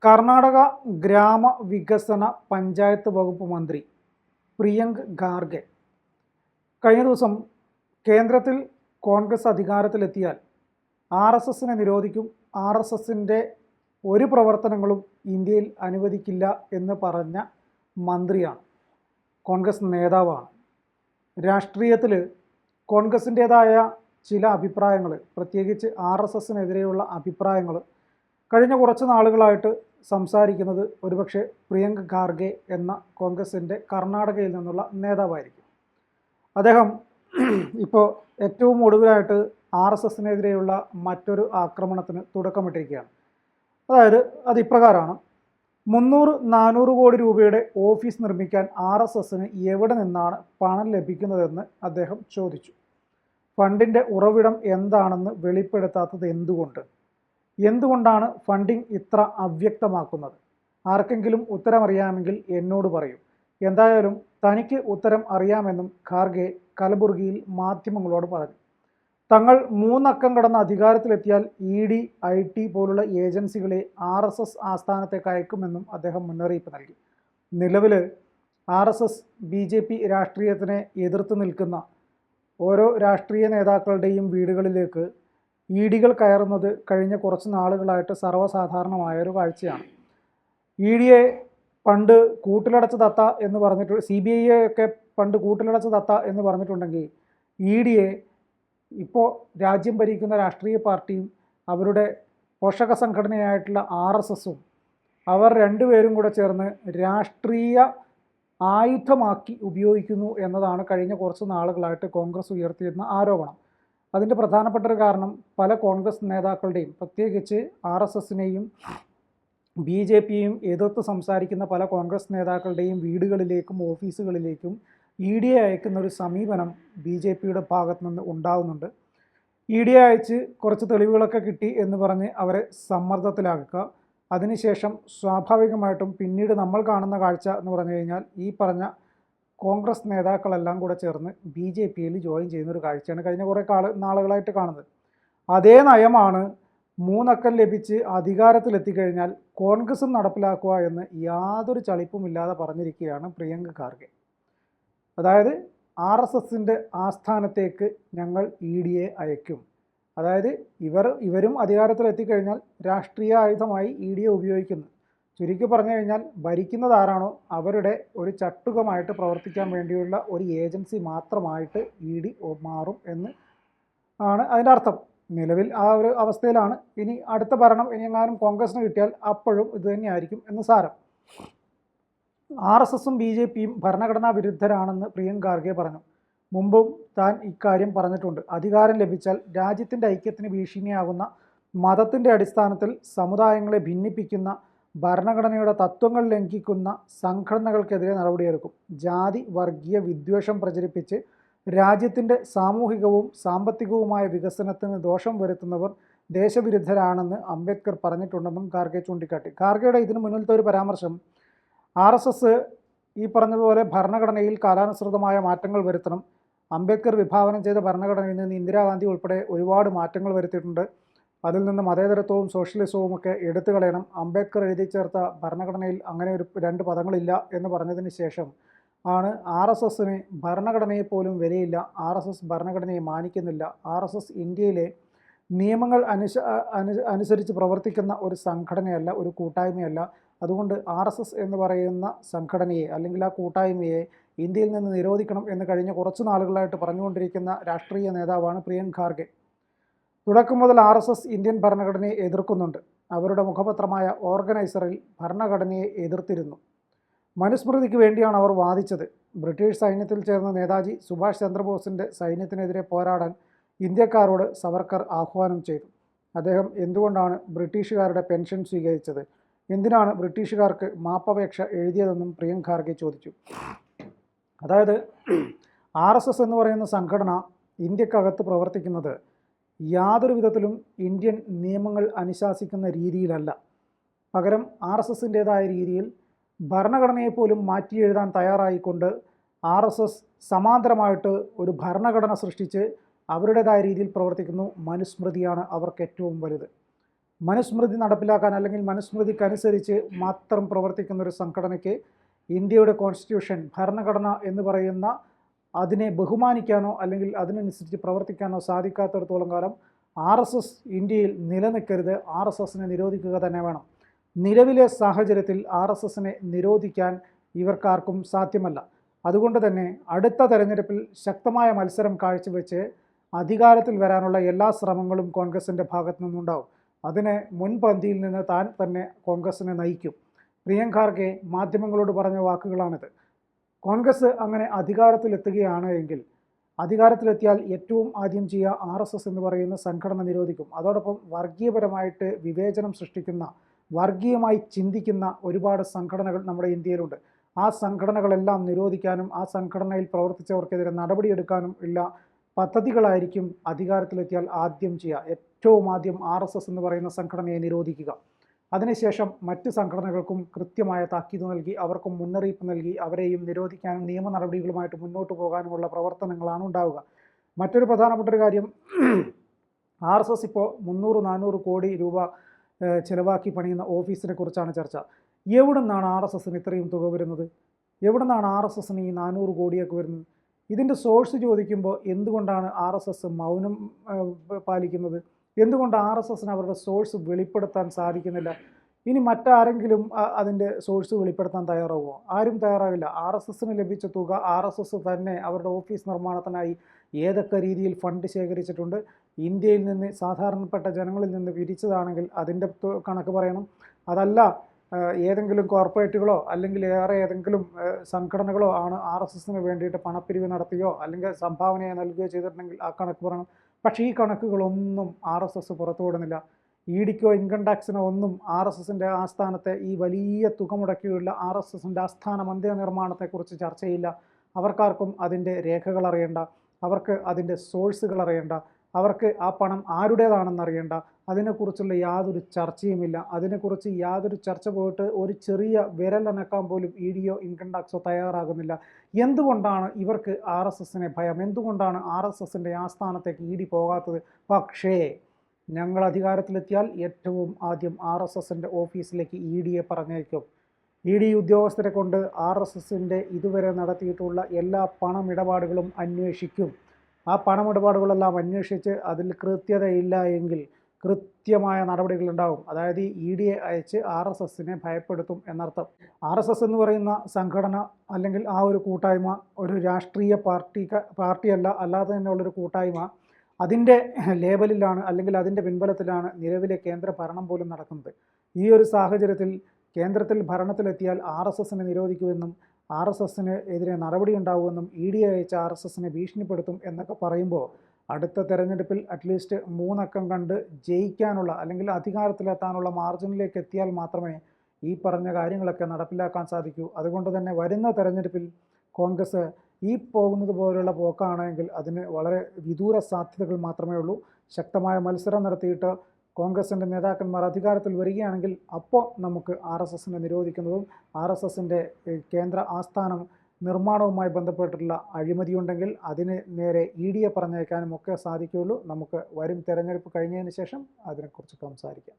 കർണാടക ഗ്രാമ വികസന പഞ്ചായത്ത് വകുപ്പ് മന്ത്രി പ്രിയങ്ക് ഖാർഗെ കഴിഞ്ഞ ദിവസം കേന്ദ്രത്തിൽ കോൺഗ്രസ് അധികാരത്തിലെത്തിയാൽ RSSനെ നിരോധിക്കും, RSSൻ്റെ ഒരു പ്രവർത്തനങ്ങളും ഇന്ത്യയിൽ അനുവദിക്കില്ല എന്ന് പറഞ്ഞ മന്ത്രിയാണ്, കോൺഗ്രസ് നേതാവാണ്. രാഷ്ട്രീയത്തിൽ കോൺഗ്രസിൻ്റേതായ ചില അഭിപ്രായങ്ങൾ, പ്രത്യേകിച്ച് RSSനെതിരെയുള്ള അഭിപ്രായങ്ങൾ കഴിഞ്ഞ കുറച്ച് നാളുകളായിട്ട് സംസാരിക്കുന്നത് ഒരുപക്ഷെ പ്രിയങ്ക് ഖാർഗെ എന്ന കോൺഗ്രസിൻ്റെ കർണാടകയിൽ നിന്നുള്ള നേതാവായിരിക്കും. അദ്ദേഹം ഇപ്പോൾ ഏറ്റവും ഒടുവിലായിട്ട് RSSനെതിരെയുള്ള മറ്റൊരു ആക്രമണത്തിന് തുടക്കമിട്ടിരിക്കുകയാണ്. അതായത് അത് ഇപ്രകാരമാണ്: 300-400 കോടി രൂപയുടെ ഓഫീസ് നിർമ്മിക്കാൻ RSSന് എവിടെ നിന്നാണ് പണം ലഭിക്കുന്നതെന്ന് അദ്ദേഹം ചോദിച്ചു. ഫണ്ടിൻ്റെ ഉറവിടം എന്താണെന്ന് വെളിപ്പെടുത്താത്തത് എന്തുകൊണ്ടാണ് ഫണ്ടിങ് ഇത്ര അവ്യക്തമാക്കുന്നത്? ആർക്കെങ്കിലും ഉത്തരമറിയാമെങ്കിൽ എന്നോട് പറയൂ. എന്തായാലും തനിക്ക് ഉത്തരം അറിയാമെന്നും ഖാർഗെ കലബുർഗിയിൽ മാധ്യമങ്ങളോട് പറഞ്ഞു. തങ്ങൾ 3 അക്കം കടന്ന് അധികാരത്തിലെത്തിയാൽ ED, IT പോലുള്ള ഏജൻസികളെ RSS ആസ്ഥാനത്തേക്ക് അയക്കുമെന്നും അദ്ദേഹം മുന്നറിയിപ്പ് നൽകി. നിലവിൽ RSS BJP രാഷ്ട്രീയത്തിനെ എതിർത്ത് നിൽക്കുന്ന ഓരോ രാഷ്ട്രീയ നേതാക്കളുടെയും വീടുകളിലേക്ക് EDകൾ കയറുന്നത് കഴിഞ്ഞ കുറച്ച് നാളുകളായിട്ട് സർവ്വസാധാരണമായൊരു കാഴ്ചയാണ്. EDയെ പണ്ട് കൂട്ടിലടച്ച് തത്ത എന്ന് പറഞ്ഞിട്ട്, CBIയെ ഒക്കെ പണ്ട് കൂട്ടിലടച്ച് തത്ത എന്ന് പറഞ്ഞിട്ടുണ്ടെങ്കിൽ EDയെ ഇപ്പോൾ രാജ്യം ഭരിക്കുന്ന രാഷ്ട്രീയ പാർട്ടിയും അവരുടെ പോഷക സംഘടനയായിട്ടുള്ള RSSും അവർ രണ്ടുപേരും കൂടെ ചേർന്ന് രാഷ്ട്രീയ ആയുധമാക്കി ഉപയോഗിക്കുന്നു എന്നതാണ് കഴിഞ്ഞ കുറച്ച് നാളുകളായിട്ട് കോൺഗ്രസ് ഉയർത്തിയിരുന്ന ആരോപണം. അതിൻ്റെ പ്രധാനപ്പെട്ട ഒരു കാരണം പല കോൺഗ്രസ് നേതാക്കളുടെയും, പ്രത്യേകിച്ച് RSSനെയും BJPയെയും എതിർത്ത് സംസാരിക്കുന്ന പല കോൺഗ്രസ് നേതാക്കളുടെയും വീടുകളിലേക്കും ഓഫീസുകളിലേക്കും EDയെ അയക്കുന്ന ഒരു സമീപനം BJPയുടെ ഭാഗത്തു നിന്ന് ഉണ്ടാകുന്നുണ്ട്. EDയെ അയച്ച് കുറച്ച് തെളിവുകളൊക്കെ കിട്ടി എന്ന് പറഞ്ഞ് അവരെ സമ്മർദ്ദത്തിലാക്കുക. അതിനുശേഷം സ്വാഭാവികമായിട്ടും പിന്നീട് നമ്മൾ കാണുന്ന കാഴ്ച എന്ന് പറഞ്ഞു കഴിഞ്ഞാൽ ഈ പറഞ്ഞ കോൺഗ്രസ് നേതാക്കളെല്ലാം കൂടെ ചേർന്ന് BJPയിൽ ജോയിൻ ചെയ്യുന്നൊരു കാഴ്ചയാണ് കഴിഞ്ഞ കുറേ നാളുകളായിട്ട് കാണുന്നത്. അതേ നയമാണ് 3 അക്കം ലഭിച്ച് അധികാരത്തിലെത്തിക്കഴിഞ്ഞാൽ കോൺഗ്രസും നടപ്പിലാക്കുക എന്ന് യാതൊരു ചളിപ്പുമില്ലാതെ പറഞ്ഞിരിക്കുകയാണ് പ്രിയങ്ക് ഖാർഗെ. അതായത് RSSൻ്റെ ആസ്ഥാനത്തേക്ക് ഞങ്ങൾ EDയെ അയക്കും. അതായത് ഇവരും അധികാരത്തിലെത്തിക്കഴിഞ്ഞാൽ രാഷ്ട്രീയ ആയുധമായി EDയെ ഉപയോഗിക്കുന്നു. ചുരുക്കി പറഞ്ഞു കഴിഞ്ഞാൽ ഭരിക്കുന്നത് ആരാണോ അവരുടെ ഒരു ചട്ടുകമായിട്ട് പ്രവർത്തിക്കാൻ വേണ്ടിയുള്ള ഒരു ഏജൻസി മാത്രമായിട്ട് ED മാറും എന്ന് ആണ് അതിൻ്റെ അർത്ഥം. നിലവിൽ ആ ഒരു അവസ്ഥയിലാണ്. ഇനി അടുത്ത ഭരണം എങ്ങാനും കോൺഗ്രസിന് കിട്ടിയാൽ അപ്പോഴും ഇത് തന്നെയായിരിക്കും എന്ന് സാരം. RSSും BJPയും ഭരണഘടനാ വിരുദ്ധരാണെന്ന് പ്രിയങ്ക് ഖാർഗെ പറഞ്ഞു. മുമ്പും താൻ ഇക്കാര്യം പറഞ്ഞിട്ടുണ്ട്. അധികാരം ലഭിച്ചാൽ രാജ്യത്തിൻ്റെ ഐക്യത്തിന് ഭീഷണിയാകുന്ന മതത്തിൻ്റെ അടിസ്ഥാനത്തിൽ സമുദായങ്ങളെ ഭിന്നിപ്പിക്കുന്ന, ഭരണഘടനയുടെ തത്വങ്ങൾ ലംഘിക്കുന്ന സംഘടനകൾക്കെതിരെ നടപടിയെടുക്കും. ജാതി വർഗീയ വിദ്വേഷം പ്രചരിപ്പിച്ച് രാജ്യത്തിൻ്റെ സാമൂഹികവും സാമ്പത്തികവുമായ വികസനത്തിന് ദോഷം വരുത്തുന്നവർ ദേശവിരുദ്ധരാണെന്ന് അംബേദ്കർ പറഞ്ഞിട്ടുണ്ടെന്നും ഖാർഗെ ചൂണ്ടിക്കാട്ടി. ഖാർഗെയുടെ ഇതിനു മുന്നിലത്തെ ഒരു പരാമർശം, RSS ഈ പറഞ്ഞതുപോലെ ഭരണഘടനയിൽ കാലാനുസൃതമായ മാറ്റങ്ങൾ വരുത്തണം, അംബേദ്കർ വിഭാവനം ചെയ്ത ഭരണഘടനയിൽ നിന്ന് ഇന്ദിരാഗാന്ധി ഉൾപ്പെടെ ഒരുപാട് മാറ്റങ്ങൾ വരുത്തിയിട്ടുണ്ട്, അതിൽ നിന്ന് മതേതരത്വവും സോഷ്യലിസവും ഒക്കെ എടുത്തു കളയണം, അംബേദ്കർ എഴുതി ചേർത്ത ഭരണഘടനയിൽ അങ്ങനെ ഒരു 2 പദങ്ങളില്ല എന്ന് പറഞ്ഞതിന് ശേഷം ആണ് RSSന് ഭരണഘടനയെ പോലും വിലയില്ല, RSS ഭരണഘടനയെ മാനിക്കുന്നില്ല, RSS ഇന്ത്യയിലെ നിയമങ്ങൾ അനുസരിച്ച് പ്രവർത്തിക്കുന്ന ഒരു സംഘടനയല്ല, ഒരു കൂട്ടായ്മയല്ല, അതുകൊണ്ട് RSS എന്ന് പറയുന്ന സംഘടനയെ അല്ലെങ്കിൽ ആ കൂട്ടായ്മയെ ഇന്ത്യയിൽ നിന്ന് നിരോധിക്കണം എന്ന് കഴിഞ്ഞ കുറച്ച് നാളുകളായിട്ട് പറഞ്ഞുകൊണ്ടിരിക്കുന്ന രാഷ്ട്രീയ നേതാവാണ് പ്രിയങ്ക് ഖാർഗെ. തുടക്കം മുതൽ RSS ഇന്ത്യൻ ഭരണഘടനയെ എതിർക്കുന്നുണ്ട്. അവരുടെ മുഖപത്രമായ ഓർഗനൈസറിൽ ഭരണഘടനയെ എതിർത്തിരുന്നു. മനുസ്മൃതിക്ക് വേണ്ടിയാണ് അവർ വാദിച്ചത്. ബ്രിട്ടീഷ് സൈന്യത്തിൽ ചേർന്ന നേതാജി സുഭാഷ് ചന്ദ്രബോസിൻ്റെ സൈന്യത്തിനെതിരെ പോരാടാൻ ഇന്ത്യക്കാരോട് സവർക്കർ ആഹ്വാനം ചെയ്തു. അദ്ദേഹം എന്തുകൊണ്ടാണ് ബ്രിട്ടീഷുകാരുടെ പെൻഷൻ സ്വീകരിച്ചത്, എന്തിനാണ് ബ്രിട്ടീഷുകാർക്ക് മാപ്പപേക്ഷ എഴുതിയതെന്നും പ്രിയങ്ക് ഖാർഗെ ചോദിച്ചു. അതായത് RSS എന്ന് പറയുന്ന സംഘടന ഇന്ത്യക്കകത്ത് പ്രവർത്തിക്കുന്നത് യാതൊരു വിധത്തിലും ഇന്ത്യൻ നിയമങ്ങൾ അനുശാസിക്കുന്ന രീതിയിലല്ല. പകരം RSSൻ്റേതായ രീതിയിൽ ഭരണഘടനയെപ്പോലും മാറ്റിയെഴുതാൻ തയ്യാറായിക്കൊണ്ട് RSS സമാന്തരമായിട്ട് ഒരു ഭരണഘടന സൃഷ്ടിച്ച് അവരുടേതായ രീതിയിൽ പ്രവർത്തിക്കുന്നു. മനുസ്മൃതിയാണ് അവർക്ക് ഏറ്റവും വലുത്. മനുസ്മൃതി നടപ്പിലാക്കാൻ അല്ലെങ്കിൽ മനുസ്മൃതിക്കനുസരിച്ച് മാത്രം പ്രവർത്തിക്കുന്ന ഒരു സംഘടനയ്ക്ക് ഇന്ത്യയുടെ കോൺസ്റ്റിറ്റ്യൂഷൻ, ഭരണഘടന എന്ന് പറയുന്ന അതിനെ ബഹുമാനിക്കാനോ അല്ലെങ്കിൽ അതിനനുസരിച്ച് പ്രവർത്തിക്കാനോ സാധിക്കാത്തിടത്തോളം കാലം RSS ഇന്ത്യയിൽ നിലനിൽക്കരുത്. RSSനെ നിരോധിക്കുക തന്നെ വേണം. നിലവിലെ സാഹചര്യത്തിൽ RSSനെ നിരോധിക്കാൻ ഇവർക്കാർക്കും സാധ്യമല്ല. അതുകൊണ്ട് തന്നെ അടുത്ത തെരഞ്ഞെടുപ്പിൽ ശക്തമായ മത്സരം കാഴ്ചവെച്ച് അധികാരത്തിൽ വരാനുള്ള എല്ലാ ശ്രമങ്ങളും കോൺഗ്രസിൻ്റെ ഭാഗത്തു നിന്നുണ്ടാവും. അതിന് മുൻപന്തിയിൽ നിന്ന് താൻ തന്നെ കോൺഗ്രസിനെ നയിക്കും. പ്രിയങ്ക ഖാർഗെ മാധ്യമങ്ങളോട് പറഞ്ഞ വാക്കുകളാണിത്. കോൺഗ്രസ് അങ്ങനെ അധികാരത്തിലെത്തുകയാണ് എങ്കിൽ, അധികാരത്തിലെത്തിയാൽ ഏറ്റവും ആദ്യം ചെയ്യുക RSS എന്ന് പറയുന്ന സംഘടന നിരോധിക്കും. അതോടൊപ്പം വർഗീയപരമായിട്ട് വിവേചനം സൃഷ്ടിക്കുന്ന, വർഗീയമായി ചിന്തിക്കുന്ന ഒരുപാട് സംഘടനകൾ നമ്മുടെ ഇന്ത്യയിലുണ്ട്. ആ സംഘടനകളെല്ലാം നിരോധിക്കാനും ആ സംഘടനയിൽ പ്രവർത്തിച്ചവർക്കെതിരെ നടപടിയെടുക്കാനും ഉള്ള പദ്ധതികളായിരിക്കും അധികാരത്തിലെത്തിയാൽ ആദ്യം ചെയ്യുക. ഏറ്റവും ആദ്യം RSS എന്ന് പറയുന്ന സംഘടനയെ നിരോധിക്കുക. അതിനുശേഷം മറ്റ് സംഘടനകൾക്കും കൃത്യമായ താക്കീത് നൽകി, അവർക്കും മുന്നറിയിപ്പ് നൽകി, അവരെയും നിരോധിക്കാനും നിയമ നടപടികളുമായിട്ട് മുന്നോട്ട് പോകാനുമുള്ള പ്രവർത്തനങ്ങളാണ് ഉണ്ടാവുക. മറ്റൊരു പ്രധാനപ്പെട്ട ഒരു കാര്യം, RSS ഇപ്പോൾ 300-400 കോടി രൂപ ചിലവാക്കി പണിയുന്ന ഓഫീസിനെ കുറിച്ചാണ് ചർച്ച. എവിടെ നിന്നാണ് RSSന് ഇത്രയും തുക വരുന്നത്? എവിടെ നിന്നാണ് RSSന് ഈ 400 കോടിയൊക്കെ വരുന്നത്? ഇതിൻ്റെ സോഴ്സ് ചോദിക്കുമ്പോൾ എന്തുകൊണ്ടാണ് RSS മൗനം പാലിക്കുന്നത്? എന്തുകൊണ്ട് RSSന് അവരുടെ സോഴ്സ് വെളിപ്പെടുത്താൻ സാധിക്കുന്നില്ല? ഇനി മറ്റാരെങ്കിലും അതിൻ്റെ സോഴ്സ് വെളിപ്പെടുത്താൻ തയ്യാറാവുമോ? ആരും തയ്യാറാവില്ല. RSSന് ലഭിച്ച തുക RSS തന്നെ അവരുടെ ഓഫീസ് നിർമ്മാണത്തിനായി ഏതൊക്കെ രീതിയിൽ ഫണ്ട് ശേഖരിച്ചിട്ടുണ്ട്, ഇന്ത്യയിൽ നിന്ന് സാധാരണപ്പെട്ട ജനങ്ങളിൽ നിന്ന് പിരിച്ചതാണെങ്കിൽ അതിൻ്റെ കണക്ക് പറയണം. അതല്ല ഏതെങ്കിലും കോർപ്പറേറ്റുകളോ അല്ലെങ്കിൽ ഏതെങ്കിലും സംഘടനകളോ ആണ് RSSന് വേണ്ടിയിട്ട് പണപ്പിരിവ് നടത്തുകയോ അല്ലെങ്കിൽ സംഭാവനയെ നൽകുകയോ ചെയ്തിട്ടുണ്ടെങ്കിൽ ആ കണക്ക് പറയണം. പക്ഷേ ഈ കണക്കുകളൊന്നും RSS പുറത്തുവിടുന്നില്ല. ഇഡിക്കോ ഇൻകം ടാക്സിനോ ഒന്നും RSSൻ്റെ ആസ്ഥാനത്തെ ഈ വലിയ തുക മുടക്കിയുള്ള RSSൻ്റെ ആസ്ഥാന മന്ദിര നിർമ്മാണത്തെക്കുറിച്ച് ചർച്ചയില്ല. അവർക്കാർക്കും അതിൻ്റെ രേഖകൾ അറിയേണ്ട, അവർക്ക് അതിൻ്റെ സോഴ്സുകൾ അറിയേണ്ട, അവർക്ക് ആ പണം ആരുടേതാണെന്ന് അറിയേണ്ട, അതിനെക്കുറിച്ചുള്ള യാതൊരു ചർച്ചയുമില്ല. അതിനെക്കുറിച്ച് യാതൊരു ചർച്ച പോയിട്ട് ഒരു ചെറിയ വിരലനക്കാൻ പോലും ഇഡിയോ ഇൻകം ടാക്സോ തയ്യാറാകുന്നില്ല. എന്തുകൊണ്ടാണ് ഇവർക്ക് RSSനെ ഭയം? എന്തുകൊണ്ടാണ് RSSൻ്റെ ആസ്ഥാനത്തേക്ക് ഇഡി പോകാത്തത്? പക്ഷേ ഞങ്ങൾ അധികാരത്തിലെത്തിയാൽ ഏറ്റവും ആദ്യം RSSൻ്റെ ഓഫീസിലേക്ക് ഇഡിയെ പറഞ്ഞേക്കും. ഇഡി ഉദ്യോഗസ്ഥരെ കൊണ്ട് RSSൻ്റെ ഇതുവരെ നടത്തിയിട്ടുള്ള എല്ലാ പണമിടപാടുകളും അന്വേഷിക്കും. ആ പണമിടപാടുകളെല്ലാം അന്വേഷിച്ച് അതിൽ കൃത്യതയില്ല എങ്കിൽ കൃത്യമായ നടപടികളുണ്ടാകും. അതായത് ഇഡിയെ അയച്ച് RSSനെ ഭയപ്പെടുത്തും എന്നർത്ഥം. RSS എന്ന് പറയുന്ന സംഘടന അല്ലെങ്കിൽ ആ ഒരു കൂട്ടായ്മ ഒരു രാഷ്ട്രീയ പാർട്ടിയല്ല, അല്ലാതെ തന്നെയുള്ളൊരു കൂട്ടായ്മ. അതിൻ്റെ ലേബലിലാണ് അല്ലെങ്കിൽ അതിൻ്റെ പിൻബലത്തിലാണ് നിലവിലെ കേന്ദ്ര ഭരണം പോലും നടക്കുന്നത്. ഈ ഒരു സാഹചര്യത്തിൽ കേന്ദ്രത്തിൽ ഭരണത്തിലെത്തിയാൽ RSSനെ നിരോധിക്കുമെന്നും RSSന് എതിരെ നടപടി ഉണ്ടാവുമെന്നും ഇഡി അയച്ച RSSനെ ഭീഷണിപ്പെടുത്തും എന്നൊക്കെ പറയുമ്പോൾ അടുത്ത തെരഞ്ഞെടുപ്പിൽ അറ്റ്ലീസ്റ്റ് 3 അക്കം കണ്ട് ജയിക്കാനുള്ള അല്ലെങ്കിൽ അധികാരത്തിലെത്താനുള്ള മാർജിനിലേക്ക് എത്തിയാൽ മാത്രമേ ഈ പറഞ്ഞ കാര്യങ്ങളൊക്കെ നടപ്പിലാക്കാൻ സാധിക്കൂ. അതുകൊണ്ട് തന്നെ വരുന്ന തെരഞ്ഞെടുപ്പിൽ കോൺഗ്രസ് ഈ പോകുന്നത് പോലുള്ള പോക്കാണെങ്കിൽ അതിന് വളരെ വിദൂര സാധ്യതകൾ മാത്രമേ ഉള്ളൂ. ശക്തമായ മത്സരം നടത്തിയിട്ട് കോൺഗ്രസിൻ്റെ നേതാക്കന്മാർ അധികാരത്തിൽ വരികയാണെങ്കിൽ അപ്പോൾ നമുക്ക് RSSനെ നിരോധിക്കുന്നതും RSSൻ്റെ കേന്ദ്ര ആസ്ഥാനം നിർമ്മാണവുമായി ബന്ധപ്പെട്ടുള്ള അഴിമതിയുണ്ടെങ്കിൽ അതിന് നേരെ ഇഡിയെ പറഞ്ഞയക്കാനും ഒക്കെ സാധിക്കുകയുള്ളൂ. നമുക്ക് വരും തെരഞ്ഞെടുപ്പ് കഴിഞ്ഞതിന് ശേഷം അതിനെക്കുറിച്ച് സംസാരിക്കാം.